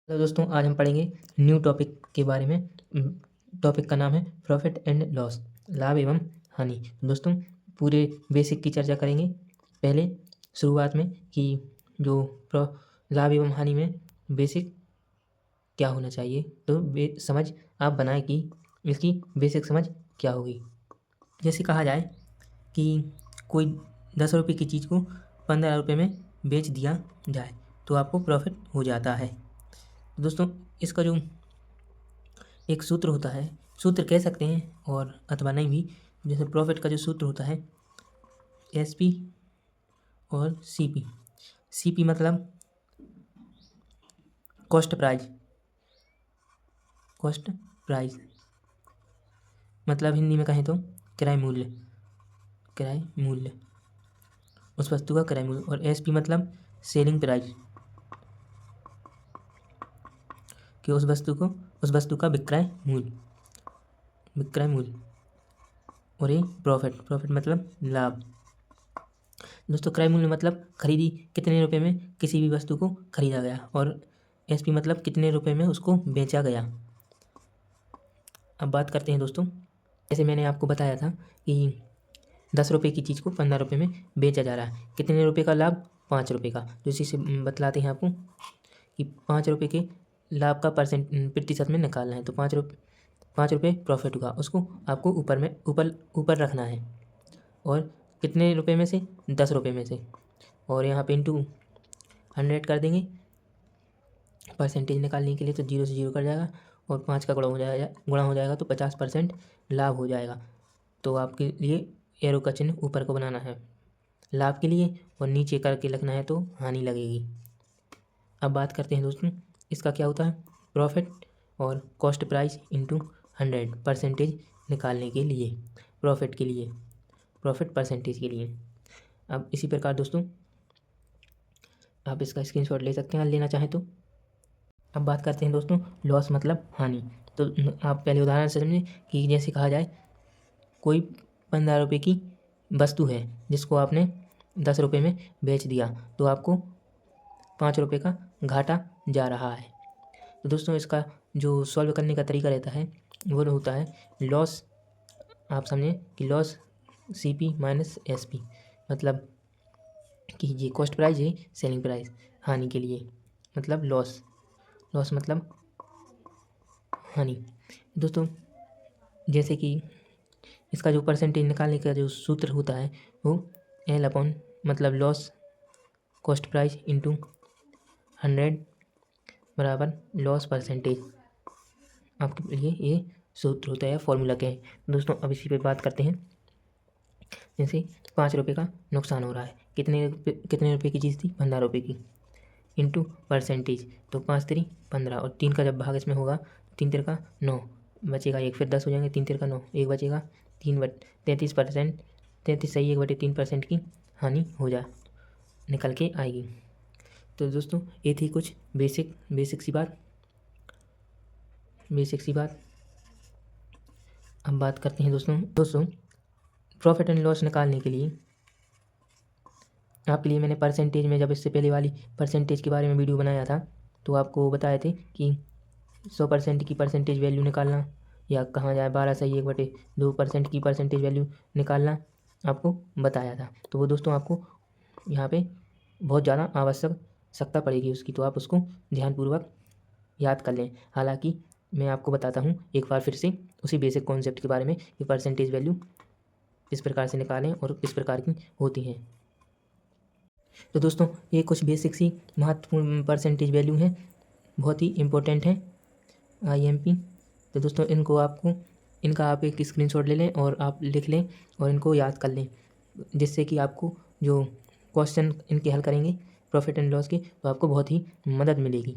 Hello दोस्तों, आज हम पढ़ेंगे न्यू टॉपिक के बारे में। टॉपिक का नाम है प्रॉफिट एंड लॉस, लाभ एवं हानि। तो दोस्तों पूरे बेसिक की चर्चा करेंगे। पहले शुरुआत में कि जो लाभ एवं हानि में बेसिक क्या होना चाहिए, तो समझ आप बनाएं कि इसकी बेसिक समझ क्या होगी। जैसे कहा जाए कि कोई 10 रुपये की चीज़ को 15 रुपये में बेच दिया जाए तो आपको प्रॉफिट हो जाता है। दोस्तों इसका जो एक सूत्र होता है, सूत्र कह सकते हैं और अथवा नहीं भी, जैसे प्रॉफिट का जो सूत्र होता है एसपी और सीपी। सीपी मतलब कॉस्ट प्राइस, कॉस्ट प्राइस मतलब हिंदी में कहें तो किराए मूल्य, किराए मूल्य, उस वस्तु का किराए मूल्य। और एसपी मतलब सेलिंग प्राइस, कि उस वस्तु का विक्रय मूल्य, विक्रय मूल्य। और ये प्रॉफिट मतलब लाभ। दोस्तों क्रय मूल्य मतलब खरीदी कितने रुपए में किसी भी वस्तु को खरीदा गया, और एसपी मतलब कितने रुपए में उसको बेचा गया। अब बात करते हैं दोस्तों, जैसे मैंने आपको बताया था कि 10 रुपये की चीज़ को 15 रुपये में बेचा जा रहा है, कितने रुपये का लाभ, 5 रुपये का। तो इसी से बतलाते हैं आपको कि 5 रुपये के लाभ का प्रतिशत में निकालना है। तो 5 रुपये प्रॉफिट हुआ, उसको आपको ऊपर रखना है। और कितने रुपए में से, 10 रुपये में से, और यहाँ पे इंटू 100 कर देंगे परसेंटेज निकालने के लिए। तो 0 से 0 कर जाएगा और 5 का गुणा हो जाएगा तो 50% लाभ हो जाएगा। तो आपके लिए एरो का चिन्ह ऊपर को बनाना है लाभ के लिए, और नीचे करके लिखना है तो हानि लगेगी। अब बात करते हैं दोस्तों इसका क्या होता है, प्रॉफिट और कॉस्ट प्राइस इंटू 100 परसेंटेज निकालने के लिए, प्रॉफिट के लिए, प्रॉफिट परसेंटेज के लिए। अब इसी प्रकार दोस्तों आप इसका स्क्रीनशॉट ले सकते हैं लेना चाहें तो। अब बात करते हैं दोस्तों लॉस मतलब हानि। तो आप पहले उदाहरण से समझें कि जैसे कहा जाए कोई 15 रुपये की वस्तु है जिसको आपने 10 रुपये में बेच दिया, तो आपको 5 रुपये का घाटा जा रहा है। तो दोस्तों इसका जो सॉल्व करने का तरीका रहता है वो होता है लॉस। आप समझें कि लॉस सीपी माइनस एसपी, मतलब कि ये कॉस्ट प्राइस है, सेलिंग प्राइस। हानि के लिए मतलब लॉस, लॉस मतलब हानि। दोस्तों जैसे कि इसका जो परसेंटेज निकालने का जो सूत्र होता है वो एल अपॉन मतलब लॉस कॉस्ट प्राइस इंटू 100 बराबर लॉस परसेंटेज। आपके लिए ये सूत्र होता है, फॉर्मूला क्या है। दोस्तों अब इसी पे बात करते हैं। जैसे 5 रुपये का नुकसान हो रहा है, कितने रुपये की चीज़ थी, 15 रुपये की, इंटू परसेंटेज। तो 5 3 15, और 3 का जब भाग इसमें होगा 3 3 का 9 बचेगा, एक फिर 10 हो जाएंगे, 3 3 का 9, एक बचेगा, 33%, 33 सही 1/3% की हानि हो जा निकल के आएगी। तो दोस्तों ये थी कुछ बेसिक सी बात। अब बात करते हैं दोस्तों प्रॉफिट एंड लॉस निकालने के लिए आपके लिए मैंने परसेंटेज में, जब इससे पहले वाली परसेंटेज के बारे में वीडियो बनाया था तो आपको बताए थे कि 100% की परसेंटेज वैल्यू निकालना, या कहाँ जाए 12 सही 1/2% की परसेंटेज वैल्यू निकालना आपको बताया था। तो वो दोस्तों आपको यहाँ पे बहुत ज़्यादा आवश्यकता पड़ेगी उसकी, तो आप उसको ध्यानपूर्वक याद कर लें। हालांकि मैं आपको बताता हूँ एक बार फिर से उसी बेसिक कॉन्सेप्ट के बारे में कि परसेंटेज वैल्यू इस प्रकार से निकालें और किस प्रकार की होती हैं। तो दोस्तों ये कुछ बेसिक सी महत्वपूर्ण परसेंटेज वैल्यू हैं, बहुत ही इम्पोर्टेंट हैं आईएमपी। तो दोस्तों इनका आप एक स्क्रीनशॉट ले लें और आप लिख लें और इनको याद कर लें, जिससे कि आपको जो क्वेश्चन इनके हल करेंगे प्रॉफिट एंड लॉस के, तो आपको बहुत ही मदद मिलेगी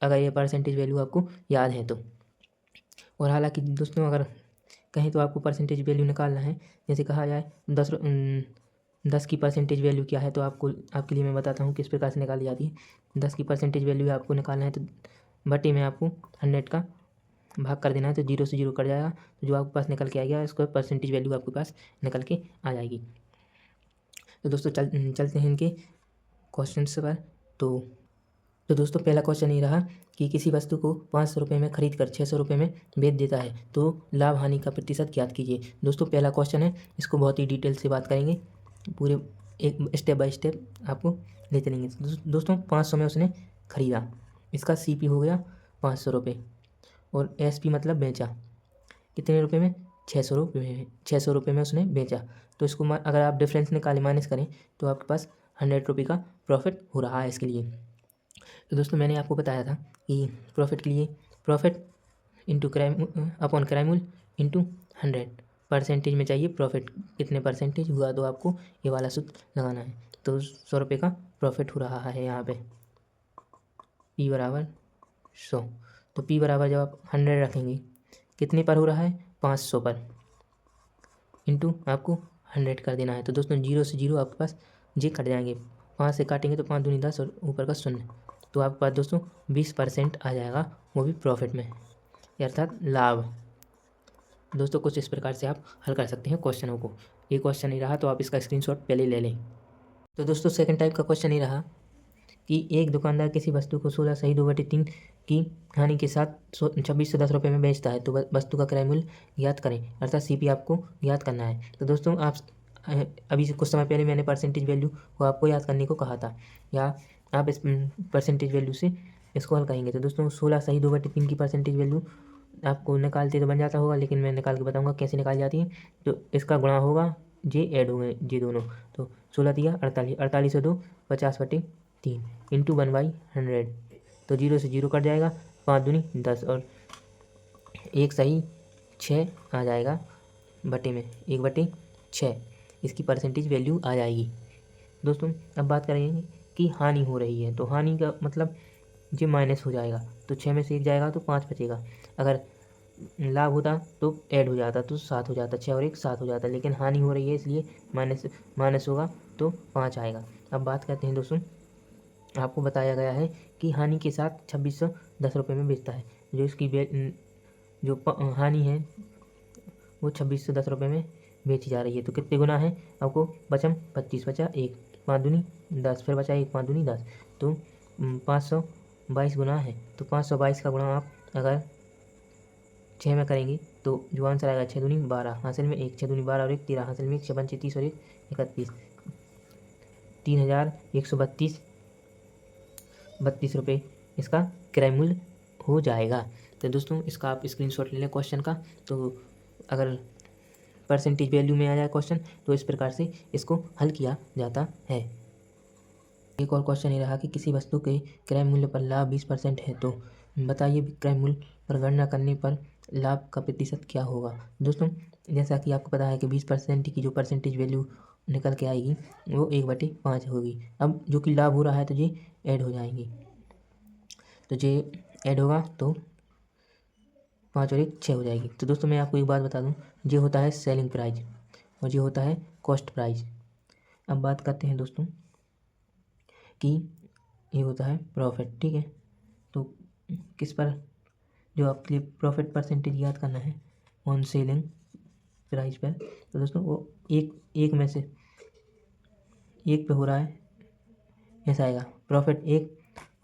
अगर ये परसेंटेज वैल्यू आपको याद है तो। और हालांकि दोस्तों अगर कहें तो आपको परसेंटेज वैल्यू निकालना है, जैसे कहा जाए 10 की परसेंटेज वैल्यू क्या है, तो आपके लिए मैं बताता हूँ किस प्रकार से निकाली जाती है। 10 की परसेंटेज वैल्यू आपको निकालना है तो बटे में आपको 100 का भाग कर देना है, तो 0 से 0 कट जाएगा। तो जो आपके पास निकल के आएगा इसको परसेंटेज वैल्यू आपके पास निकल के आ जाएगी। तो दोस्तों चलते हैं इनके क्वेश्चन पर। तो तो दोस्तों पहला क्वेश्चन ये रहा कि किसी वस्तु को 500 रुपये में खरीद कर 600 रुपये में बेच देता है तो लाभ हानि का प्रतिशत ज्ञात कीजिए। दोस्तों पहला क्वेश्चन है, इसको बहुत ही डिटेल से बात करेंगे, पूरे एक स्टेप बाय स्टेप आपको ले चलेंगे। दोस्तों 500 में उसने खरीदा, इसका CP हो गया 500 रुपये और SP मतलब बेचा, कितने रुपये में? 600 रुपये में। 600 रुपये में उसने बेचा, तो इसको अगर आप डिफरेंस निकाले माइनस करें तो आपके पास 100 रुपये का प्रॉफिट हो रहा है इसके लिए। तो दोस्तों मैंने आपको बताया था कि प्रॉफिट के लिए प्रॉफिट इंटू क्राइम अपॉन क्राइमूल इंटू 100 परसेंटेज में चाहिए प्रॉफिट कितने परसेंटेज हुआ, तो आपको ये वाला सूत्र लगाना है। तो 100 रुपये का प्रॉफिट हो रहा है यहाँ पे, P बराबर 100। तो P बराबर जब आप 100 रखेंगे कितने पर हो रहा है? 500 पर, इंटू आपको 100 कर देना है। तो दोस्तों 0 से 0 आपके पास जे कट जाएंगे, 5 से काटेंगे तो 5 दूनी 10 और ऊपर का 0, तो आपके पास दोस्तों 20% आ जाएगा, वो भी प्रॉफिट में, अर्थात लाभ। दोस्तों कुछ इस प्रकार से आप हल कर सकते हैं क्वेश्चनों को। ये क्वेश्चन नहीं रहा तो आप इसका स्क्रीनशॉट पहले ले लें। तो दोस्तों सेकंड टाइप का क्वेश्चन ये रहा कि एक दुकानदार किसी वस्तु को 16 सही 2/3 की हानि के साथ 2610 रुपये में बेचता है, तो वस्तु का क्रय मूल्य ज्ञात करें, अर्थात CP आपको ज्ञात करना है। तो दोस्तों आप अभी से कुछ समय पहले मैंने परसेंटेज वैल्यू को आपको याद करने को कहा था, या आप इस परसेंटेज वैल्यू से इसको हल करेंगे। तो दोस्तों 16 सही 2/3 की परसेंटेज वैल्यू आपको निकालते तो बन जाता होगा, लेकिन मैं निकाल के बताऊंगा कैसे निकाली जाती है। तो इसका गुणा होगा, जे ऐड हो गए जे दोनों, तो 16 दिया 48, 48 से 2 50/3 इंटू 1/100, तो 0 से 0 कट जाएगा, 5 दूनी 10 और 1 सही 6 आ जाएगा बटे में, 1/6 इसकी परसेंटेज वैल्यू आ जाएगी। दोस्तों अब बात करेंगे कि हानि हो रही है, तो हानि का मतलब ये माइनस हो जाएगा, तो 6 में से 1 जाएगा तो 5 बचेगा। अगर लाभ होता तो ऐड हो जाता तो 7 हो जाता, 6 और 1 7 हो जाता, लेकिन हानि हो रही है इसलिए माइनस होगा तो 5 आएगा। अब बात करते हैं दोस्तों, आपको बताया गया है कि हानि के साथ 2610 रुपये में बेचता है, जो इसकी जो हानि है वो 2610 रुपये में बेची जा रही है। तो कितने गुना है आपको? बचम 25 बचा 1, 5 दूनी 10, फिर बचा 1, 5 दूनी 10, तो 522 गुना है। तो 522 का गुणा आप अगर 6 में करेंगे तो जो आंसर आएगा 6 दूनी 12, हासिल में 1, 6 दूनी 12 और 1 13, हासिल में 1, 6 पंचे 30 और 1 31, 3132 रुपये इसका क्रय मूल्य हो जाएगा। तो दोस्तों इसका आप स्क्रीनशॉट ले लें क्वेश्चन का। तो अगर परसेंटेज वैल्यू में आ जाए क्वेश्चन तो इस प्रकार से इसको हल किया जाता है। एक और क्वेश्चन ये रहा कि किसी वस्तु के क्रय मूल्य पर लाभ 20% है, तो बताइए क्रय मूल्य पर गणना करने पर लाभ का प्रतिशत क्या होगा। दोस्तों जैसा कि आपको पता है कि 20% की जो परसेंटेज वैल्यू निकल के आएगी वो 1/5 होगी। अब जो कि लाभ हो रहा है तो ये ऐड हो जाएंगी, तो ये ऐड होगा तो 5 और 1 6 हो जाएगी। तो दोस्तों मैं आपको एक बात बता दूं, ये होता है सेलिंग प्राइस और ये होता है कॉस्ट प्राइस। अब बात करते हैं दोस्तों कि ये होता है प्रॉफिट, ठीक है। तो किस पर जो आपके लिए प्रॉफिट परसेंटेज याद करना है ऑन सेलिंग प्राइस पर, तो दोस्तों वो एक में से 1 पे हो रहा है, ऐसा आएगा प्रॉफिट 1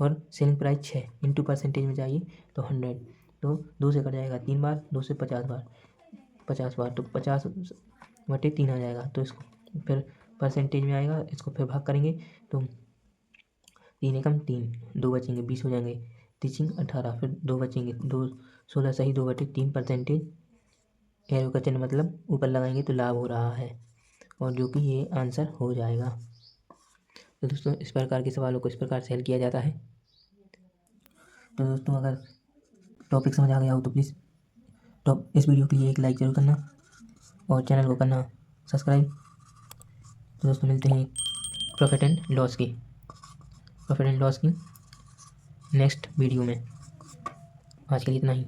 और सेलिंग प्राइस 6 इंटू परसेंटेज में चाहिए तो 100, तो 2 से कट जाएगा 3 बार, 2 से 50 बार, 50 बार तो 50/3 आ जाएगा। तो इसको फिर परसेंटेज में आएगा, इसको फिर भाग करेंगे तो 3 एकम 3, 2 बचेंगे 20 हो जाएंगे, 3 18, फिर 2 बचेंगे 2, 16 सही 2/3 परसेंटेज, एरो का चिन्ह मतलब ऊपर लगाएंगे तो लाभ हो रहा है, और जो कि ये आंसर हो जाएगा। तो दोस्तों इस प्रकार के सवालों को इस प्रकार से हल किया जाता है। तो दोस्तों अगर टॉपिक समझ आ गया हो तो प्लीज़ इस वीडियो के लिए एक लाइक जरूर करना और चैनल को करना सब्सक्राइब। तो दोस्तों मिलते हैं प्रॉफिट एंड लॉस की नेक्स्ट वीडियो में। आज के लिए इतना ही।